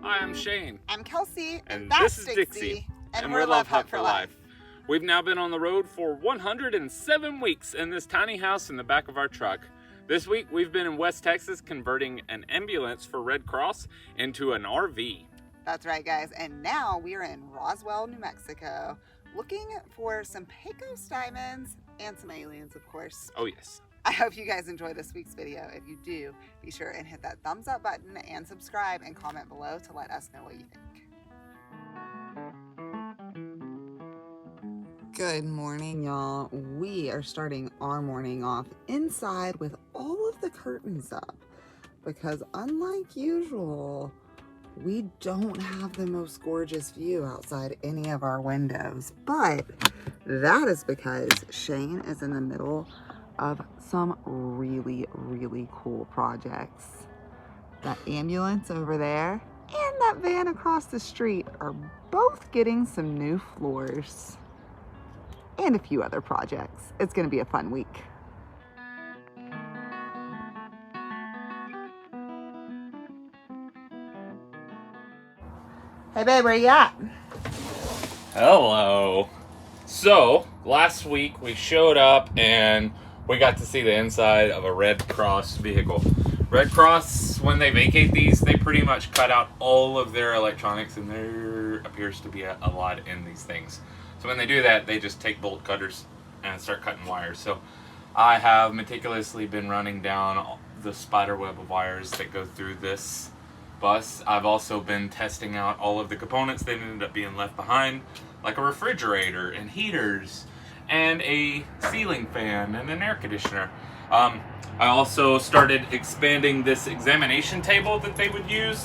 Hi, I'm Shane. I'm Kelsey. And that's this is Dixie. And we're Love Hut for Life. We've now been on the road for 107 weeks in this tiny house in the back of our truck. This week we've been in West Texas converting an ambulance for Red Cross into an RV. That's right, guys. And now we are in Roswell, New Mexico, looking for some Pecos diamonds and some aliens, of course. Oh, yes. I hope you guys enjoy this week's video. If you do, be sure and hit that thumbs up button and subscribe and comment below to let us know what you think. Good morning, y'all. We are starting our morning off inside with all of the curtains up because unlike usual, we don't have the most gorgeous view outside any of our windows, but that is because Shane is in the middle of some really, really cool projects. That ambulance over there and that van across the street are both getting some new floors and a few other projects. It's gonna be a fun week. Hey babe, where you at? Hello. So, last week we showed up and we got to see the inside of a Red Cross vehicle. Red Cross, when they vacate these, they pretty much cut out all of their electronics, and there appears to be a lot in these things. So when they do that, they just take bolt cutters and start cutting wires. So I have meticulously been running down the spider web of wires that go through this bus. I've also been testing out all of the components that ended up being left behind, like a refrigerator and heaters and a ceiling fan and an air conditioner. I also started expanding this examination table that they would use,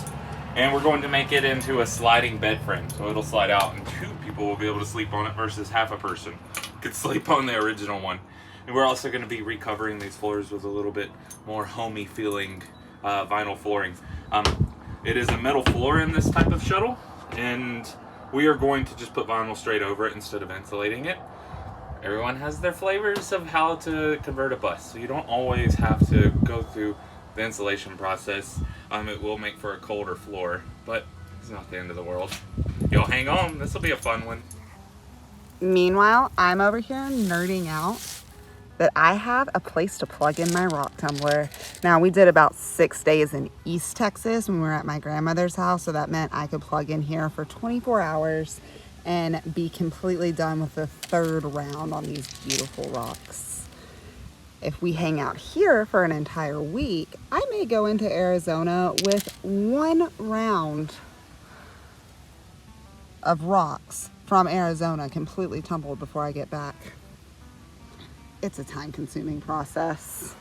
and we're going to make it into a sliding bed frame, so it'll slide out and 2 people will be able to sleep on it versus half a person could sleep on the original one. And we're also going to be recovering these floors with a little bit more homey feeling vinyl flooring. It is a metal floor in this type of shuttle, and we are going to just put vinyl straight over it instead of insulating it. Everyone has their flavors of how to convert a bus, so you don't always have to go through the insulation process. It will make for a colder floor, but it's not the end of the world. Y'all hang on, this will be a fun one. Meanwhile, I'm over here nerding out that I have a place to plug in my rock tumbler. Now, we did about 6 days in East Texas when we were at my grandmother's house, so that meant I could plug in here for 24 hours and be completely done with the 3rd round on these beautiful rocks. If we hang out here for an entire week, I may go into Arizona with 1 round of rocks from Arizona completely tumbled before I get back. It's a time-consuming process.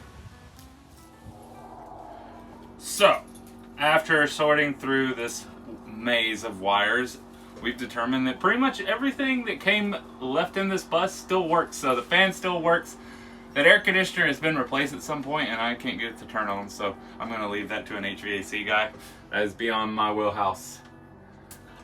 So, after sorting through this maze of wires, we've determined that pretty much everything that came left in this bus still works. So the fan still works. That air conditioner has been replaced at some point, and I can't get it to turn on, so I'm going to leave that to an HVAC guy. That is beyond my wheelhouse.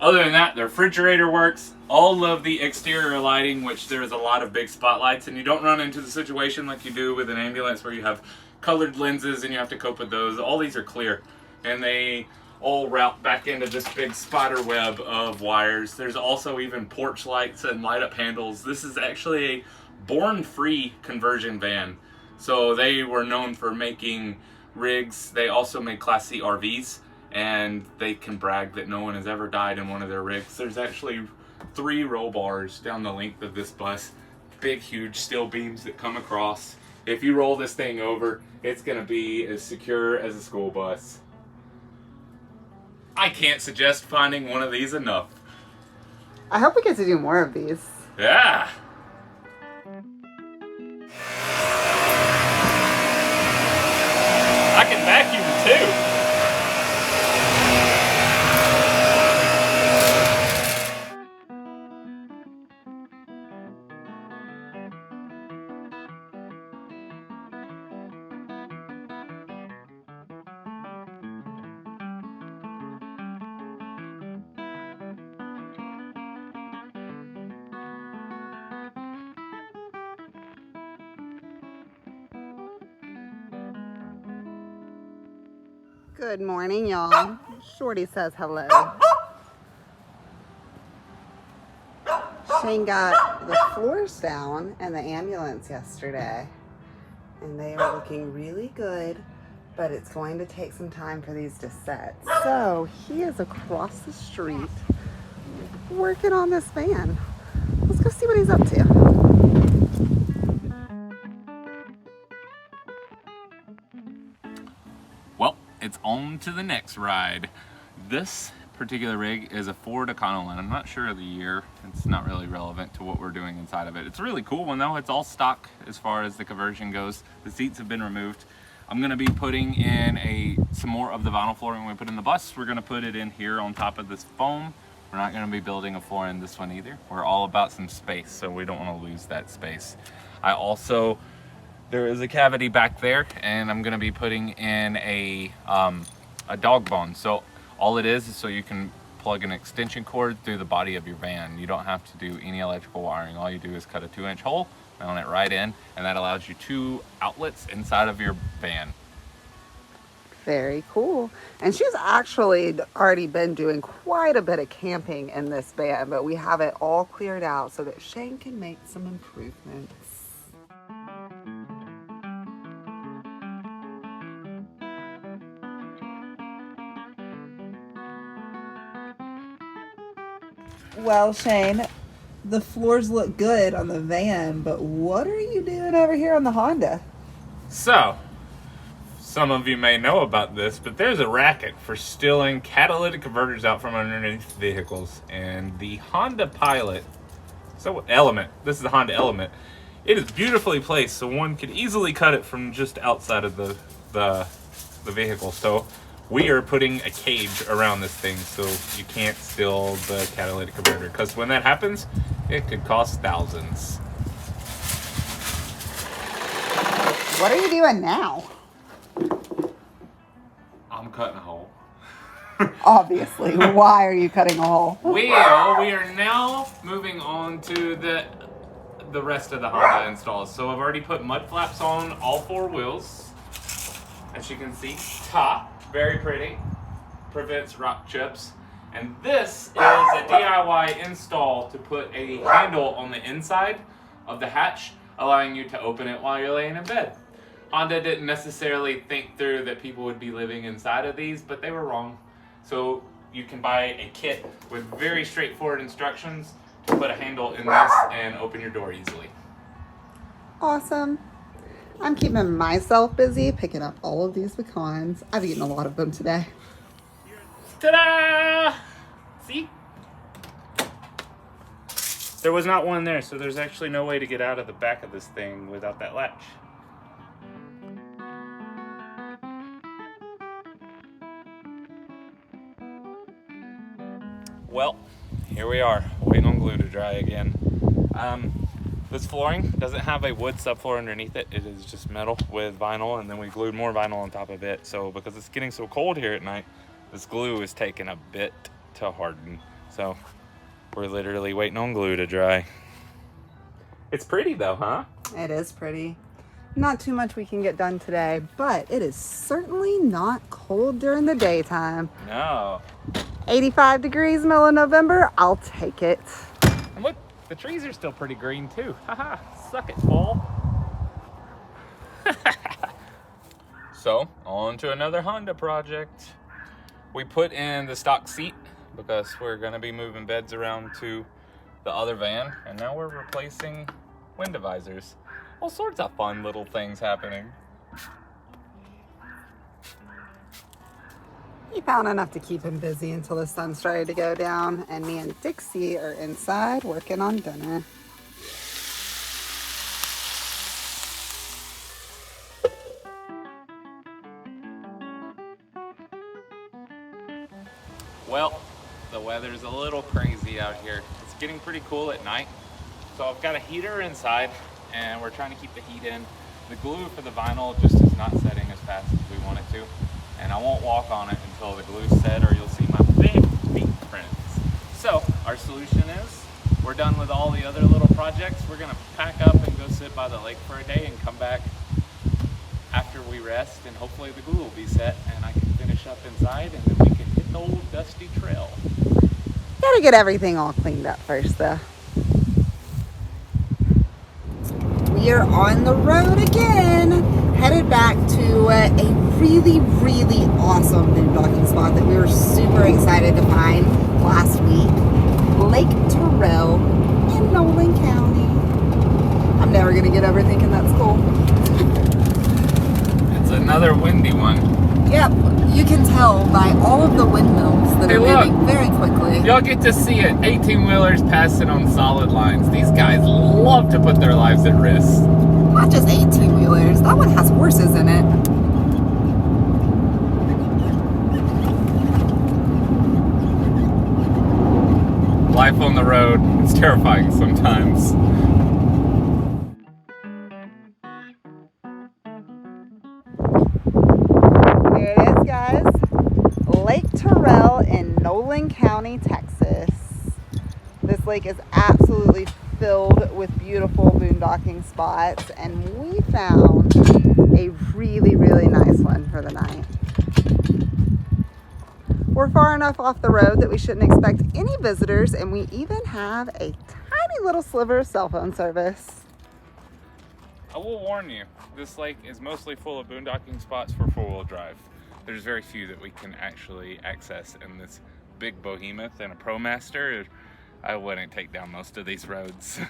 Other than that, the refrigerator works. All of the exterior lighting, which there's a lot of big spotlights, and you don't run into the situation like you do with an ambulance where you have colored lenses and you have to cope with those. All these are clear, and they all route back into this big spider web of wires. There's also even porch lights and light up handles. This is actually a born-free conversion van. So they were known for making rigs. They also made Class C RVs, and they can brag that no one has ever died in one of their rigs. There's actually 3 roll bars down the length of this bus. Big, huge steel beams that come across. If you roll this thing over, it's gonna be as secure as a school bus. I can't suggest finding one of these enough. I hope we get to do more of these. Yeah. I can vacuum too. Good morning, y'all. Shorty says hello. Shane got the floors down and the ambulance yesterday, and they are looking really good, but it's going to take some time for these to set. So he is across the street working on this van. Let's go see what he's up to. Well, it's on to the next ride. This particular rig is a Ford Econoline. I'm not sure of the year. It's not really relevant to what we're doing inside of it. It's a really cool one though. It's all stock as far as the conversion goes. The seats have been removed. I'm gonna be putting in some more of the vinyl flooring we put in the bus. We're gonna put it in here on top of this foam. We're not gonna be building a floor in this one either. We're all about some space, so we don't wanna lose that space. There is a cavity back there, and I'm gonna be putting in a dog bone. So all it is so you can plug an extension cord through the body of your van. You don't have to do any electrical wiring. All you do is cut a 2-inch hole, mount it right in, and that allows you 2 outlets inside of your van. Very cool. And she's actually already been doing quite a bit of camping in this van, but we have it all cleared out so that Shane can make some improvements. Well, Shane, the floors look good on the van, but what are you doing over here on the Honda? So, some of you may know about this, but there's a racket for stealing catalytic converters out from underneath vehicles. And the Honda Pilot, this is the Honda Element. It is beautifully placed, so one could easily cut it from just outside of the vehicle. So we are putting a cage around this thing so you can't steal the catalytic converter, because when that happens, it could cost thousands. What are you doing now? I'm cutting a hole. Obviously. Why are you cutting a hole? We are now moving on to the rest of the Honda installs. So I've already put mud flaps on all 4 wheels. As you can see, top, very pretty, prevents rock chips. And this is a DIY install to put a handle on the inside of the hatch, allowing you to open it while you're laying in bed. Honda didn't necessarily think through that people would be living inside of these, but they were wrong. So you can buy a kit with very straightforward instructions to put a handle in this and open your door easily. Awesome. I'm keeping myself busy picking up all of these pecans. I've eaten a lot of them today. Ta-da! See? There was not one there, so there's actually no way to get out of the back of this thing without that latch. Well, here we are, waiting on glue to dry again. This flooring doesn't have a wood subfloor underneath it. It is just metal with vinyl, and then we glued more vinyl on top of it. So because it's getting so cold here at night, this glue is taking a bit to harden. So we're literally waiting on glue to dry. It's pretty though, huh? It is pretty. Not too much we can get done today, but it is certainly not cold during the daytime. No. 85 degrees middle of November, I'll take it. And look, the trees are still pretty green too. Haha, suck it, fall. So, on to another Honda project. We put in the stock seat because we're gonna be moving beds around to the other van, and now we're replacing window visors. All sorts of fun little things happening. He found enough to keep him busy until the sun started to go down, and me and Dixie are inside working on dinner. Well, the weather's a little crazy out here. It's getting pretty cool at night. So I've got a heater inside, and we're trying to keep the heat in. The glue for the vinyl just is not setting as fast as we want it to. And I won't walk on it until the glue's set, or you'll see my big feet prints. So our solution is, we're done with all the other little projects. We're gonna pack up and go sit by the lake for a day and come back after we rest, and hopefully the glue will be set and I can finish up inside, and then we can hit the old dusty trail. Gotta get everything all cleaned up first though. We are on the road again, headed back to a really, really awesome boondocking spot that we were super excited to find last week. Lake Terrell in Nolan County. I'm never gonna get over thinking that's cool. It's another windy one. Yep, you can tell by all of the windmills that are moving very quickly. Y'all get to see it. 18-wheelers passing on solid lines. These guys love to put their lives at risk. Not just 18-wheelers. That one has horses in it. Life on the road, it's terrifying sometimes. Here it is, guys. Lake Terrell in Nolan County, Texas. This lake is absolutely filled with beautiful boondocking spots, and we found a really, really nice one for the night. We're far enough off the road that we shouldn't expect any visitors, and we even have a tiny little sliver of cell phone service. I will warn you, this lake is mostly full of boondocking spots for four-wheel drive. There's very few that we can actually access in this big behemoth, and a ProMaster, I wouldn't take down most of these roads.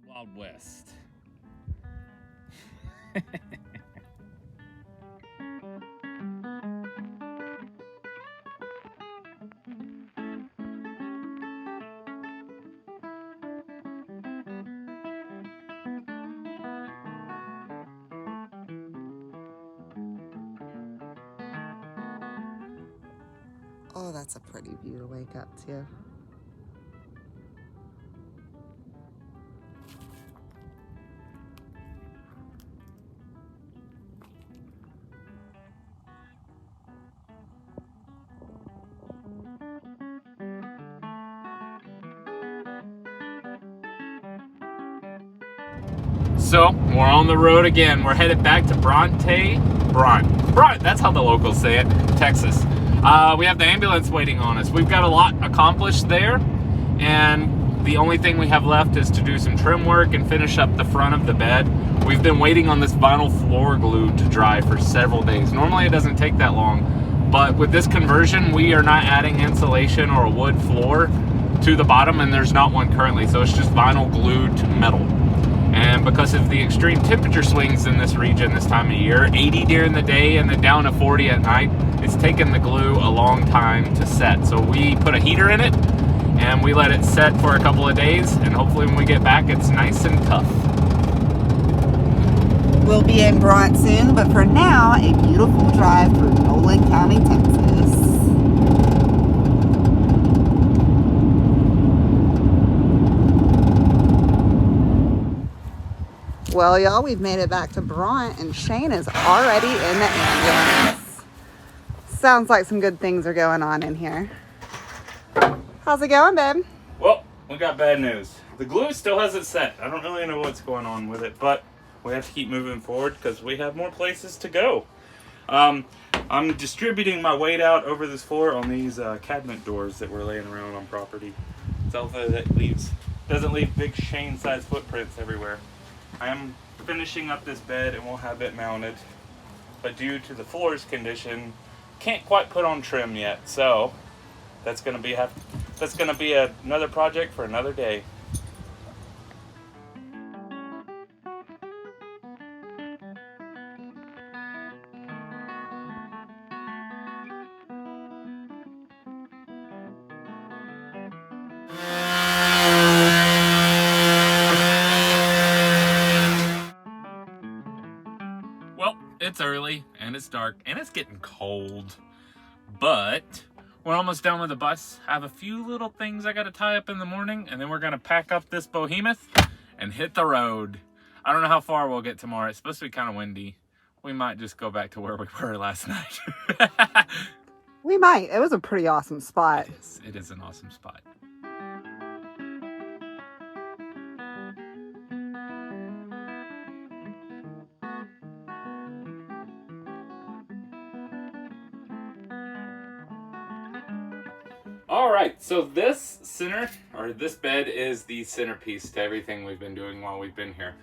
Wild West. Oh, that's a pretty view to wake up to. So, we're on the road again. We're headed back to Bront, that's how the locals say it, Texas. We have the ambulance waiting on us. We've got a lot accomplished there, and the only thing we have left is to do some trim work and finish up the front of the bed. We've been waiting on this vinyl floor glue to dry for several days. Normally it doesn't take that long, but with this conversion, we are not adding insulation or a wood floor to the bottom, and there's not one currently, so it's just vinyl glued to metal. And because of the extreme temperature swings in this region this time of year, 80 during the day and then down to 40 at night, it's taken the glue a long time to set. So we put a heater in it and we let it set for a couple of days, and hopefully when we get back it's nice and tough. We'll be in Bront soon, but for now, a beautiful drive through Nolan County, Texas. Well, y'all, we've made it back to Bront, and Shane is already in the ambulance. Sounds like some good things are going on in here. How's it going, babe? Well, we got bad news. The glue still hasn't set. I don't really know what's going on with it, but we have to keep moving forward because we have more places to go. I'm distributing my weight out over this floor on these cabinet doors that we're laying around on property. So that doesn't leave big Shane-sized footprints everywhere. I am finishing up this bed and we'll have it mounted, but due to the floor's condition, can't quite put on trim yet. So that's gonna be another project for another day. Well, it's early and it's dark and it's getting cold, but We're almost done with the bus. I have a few little things I got to tie up in the morning, and then we're going to pack up this behemoth and hit the road. I don't know how far we'll get tomorrow. It's supposed to be kind of windy. We might just go back to where we were last night. We might. It was a pretty awesome spot. It is an awesome spot. All right, so this bed is the centerpiece to everything we've been doing while we've been here.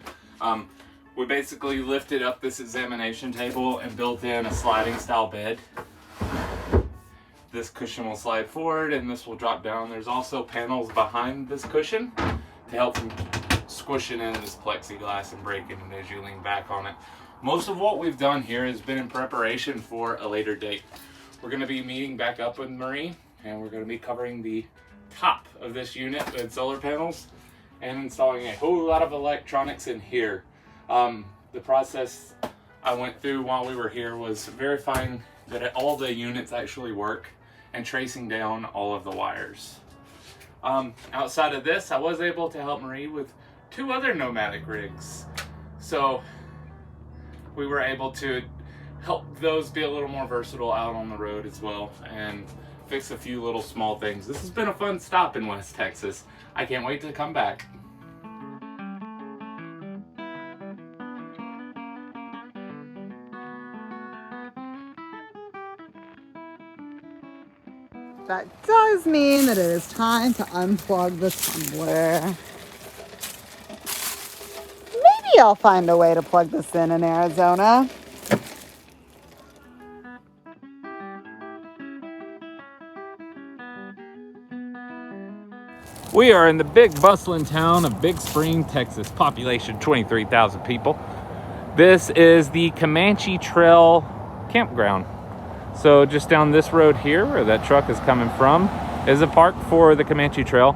We basically lifted up this examination table and built in a sliding style bed. This cushion will slide forward and this will drop down. There's also panels behind this cushion to help from squishing into this plexiglass and breaking it as you lean back on it. Most of what we've done here has been in preparation for a later date. We're going to be meeting back up with Marie, and we're going to be covering the top of this unit with solar panels and installing a whole lot of electronics in here. The process I went through while we were here was verifying that all the units actually work and tracing down all of the wires. Outside of this, I was able to help Marie with 2 other nomadic rigs. So we were able to help those be a little more versatile out on the road as well and fix a few little small things. This has been a fun stop in West Texas. I can't wait to come back. That does mean that it is time to unplug the tumbler. Maybe I'll find a way to plug this in Arizona. We are in the big bustling town of Big Spring, Texas. Population 23,000 people. This is the Comanche Trail campground. So just down this road here, where that truck is coming from, is a park for the Comanche Trail.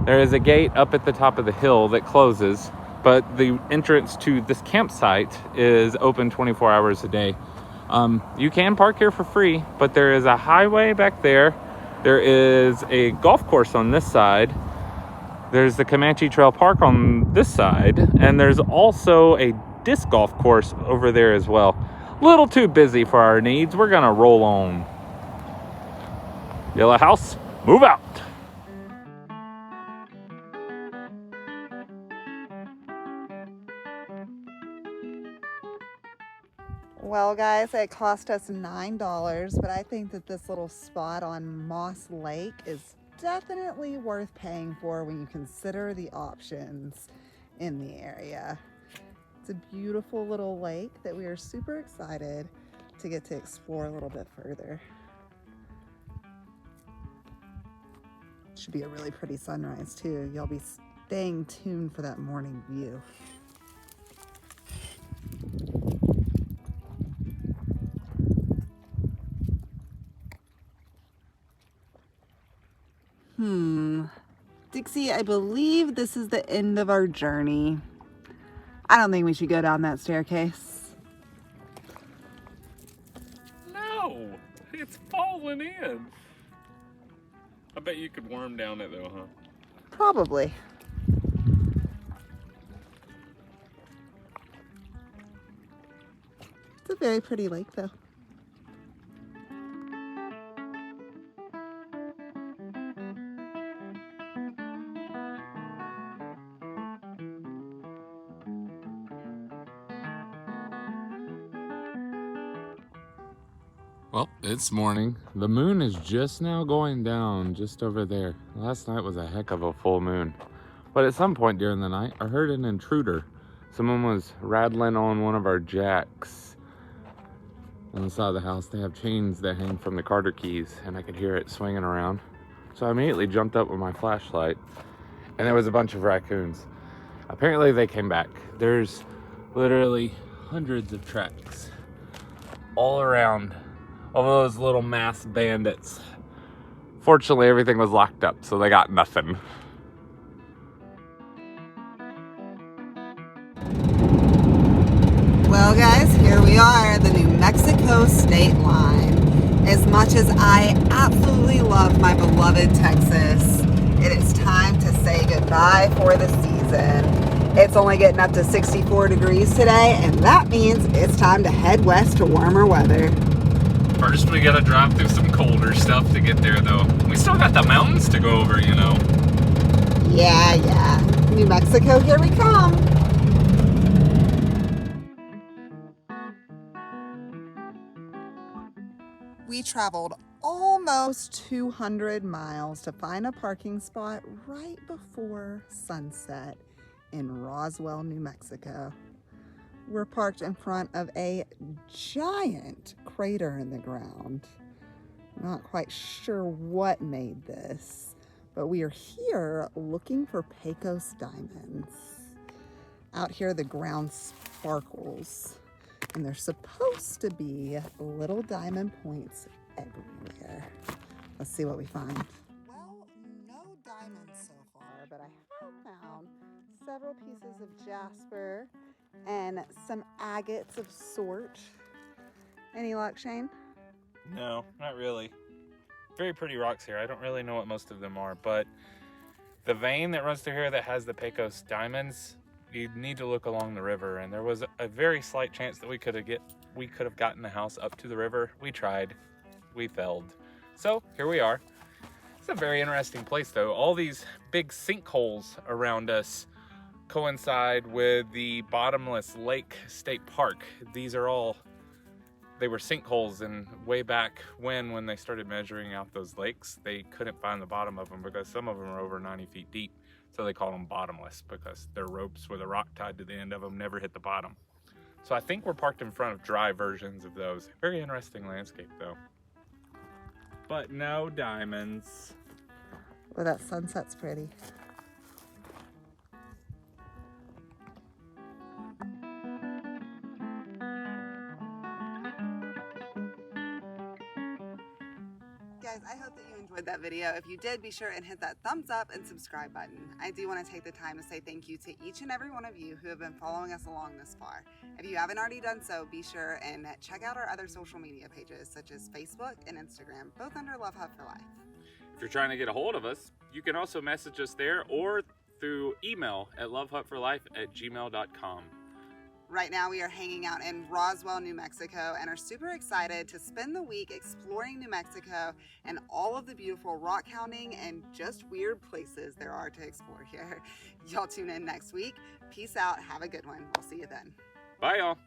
There is a gate up at the top of the hill that closes, but the entrance to this campsite is open 24 hours a day. You can park here for free, but there is a highway back there. There is a golf course on this side. There's the Comanche Trail Park on this side, and there's also a disc golf course over there as well. Little too busy for our needs. We're gonna roll on. Yellow house, move out. Well, guys, it cost us $9, but I think that this little spot on Moss Lake is definitely worth paying for when you consider the options in the area. It's a beautiful little lake that we are super excited to get to explore a little bit further. Should be a really pretty sunrise too. Y'all be staying tuned for that morning view. Dixie, I believe this is the end of our journey. I don't think we should go down that staircase. No, it's falling in. I bet you could worm down it though, huh? Probably. It's a very pretty lake though. Well, it's morning. The moon is just now going down just over there. Last night was a heck of a full moon. But at some point during the night, I heard an intruder. Someone was rattling on one of our jacks on the side of the house. They have chains that hang from the Carter keys, and I could hear it swinging around. So I immediately jumped up with my flashlight, and there was a bunch of raccoons. Apparently they came back. There's literally hundreds of tracks all around of those little mass bandits. Fortunately, everything was locked up, so they got nothing. Well, guys, here we are, the New Mexico state line. As much as I absolutely love my beloved Texas, it is time to say goodbye for the season. It's only getting up to 64 degrees today, and that means it's time to head west to warmer weather. First, we gotta drive through some colder stuff to get there, though. We still got the mountains to go over, you know. Yeah. New Mexico, here we come. We traveled almost 200 miles to find a parking spot right before sunset in Roswell, New Mexico. We're parked in front of a giant crater in the ground. Not quite sure what made this, but we are here looking for Pecos diamonds. Out here the ground sparkles, and there's supposed to be little diamond points everywhere. Let's see what we find. Well, no diamonds so far, but I have found several pieces of jasper and some agates of sort. Any luck, Shane? No, not really. Very pretty rocks here. I don't really know what most of them are, but the vein that runs through here that has the Pecos diamonds, you need to look along the river, and there was a very slight chance that we could have gotten the house up to the river. We tried. We failed. So here we are. It's a very interesting place, though. All these big sinkholes around us coincide with the bottomless lake state park. They were sinkholes, and way back when they started measuring out those lakes, they couldn't find the bottom of them because some of them are over 90 feet deep. So they call them bottomless because their ropes with a rock tied to the end of them never hit the bottom. So I think we're parked in front of dry versions of those. Very interesting landscape, though. But no diamonds. Well, that sunset's pretty. Guys, I hope that you enjoyed that video. If you did, be sure and hit that thumbs up and subscribe button. I do want to take the time to say thank you to each and every one of you who have been following us along this far. If you haven't already done so, be sure and check out our other social media pages such as Facebook and Instagram, both under Love Hut for Life. If you're trying to get a hold of us, you can also message us there or through email at lovehutforlife@gmail.com. Right now we are hanging out in Roswell, New Mexico, and are super excited to spend the week exploring New Mexico and all of the beautiful rock hounding and just weird places there are to explore here. Y'all tune in next week. Peace out. Have a good one. We'll see you then. Bye, y'all.